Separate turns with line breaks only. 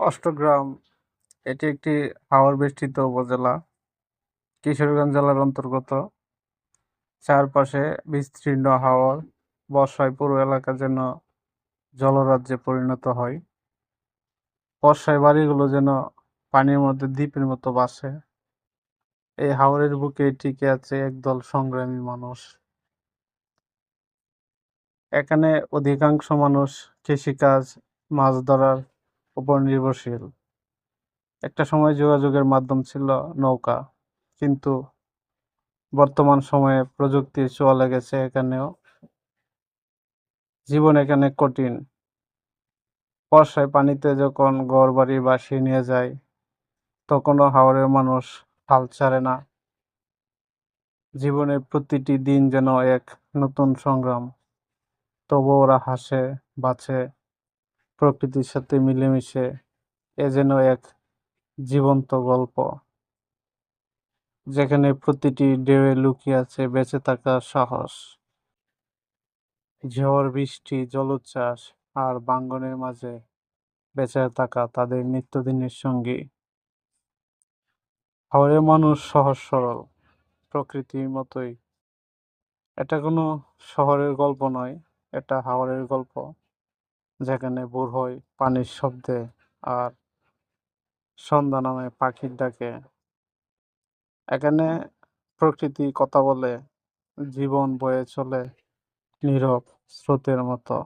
অষ্টগ্রাম এটি একটি হাওর বেষ্টিত উপজেলা, কিশোরগঞ্জ জেলার অন্তর্গত। চারপাশে বিস্তীর্ণ হাওর, বর্ষায় পুরো এলাকা যেন জলরাজ্যে পরিণত হয়। বর্ষায় বাড়িগুলো যেন পানির মধ্যে দ্বীপের মতো ভাসে। এই হাওরের বুকে টিকে আছে একদল সংগ্রামী মানুষ। এখানে অধিকাংশ মানুষ কৃষিকাজ, মাছ ধরার উপর নির্ভরশীল। একটা সময় যোগাযোগের মাধ্যম ছিল নৌকা, কিন্তু বর্তমান সময়ে প্রযুক্তির ছোঁয়া লেগেছে এখানেও। জীবন এখানে কঠিন। বর্ষায় পানিতে যখন ঘরবাড়ি ভাসিয়ে নিয়ে যায়, তখনও হাওরের মানুষ হাল ছাড়ে না। জীবনের প্রতিটি দিন যেন এক নতুন সংগ্রাম। তবু ওরা হাসে, বাঁচে, প্রকৃতির সাথে মিলেমিশে। এ যেন এক জীবন্ত গল্প, যেখানে প্রতিটি ঢেউয়ে লুকিয়ে আছে বেঁচে থাকার সাহস। ঝড়, বৃষ্টি, জলোচ্ছ্বাস আর ভাঙনের মাঝে বেঁচে থাকা তাদের নিত্যদিনের সঙ্গী। হাওরের মানুষ সহজ সরল, প্রকৃতির মতোই। এটা কোনো শহরের গল্প নয়, এটা হাওরের গল্প, যেখানে ভোর হয় পানির শব্দে আর সন্ধ্যা নামে পাখির ডাকে। এখানে প্রকৃতি কথা বলে, জীবন বয়ে চলে নীরব স্রোতের মতো।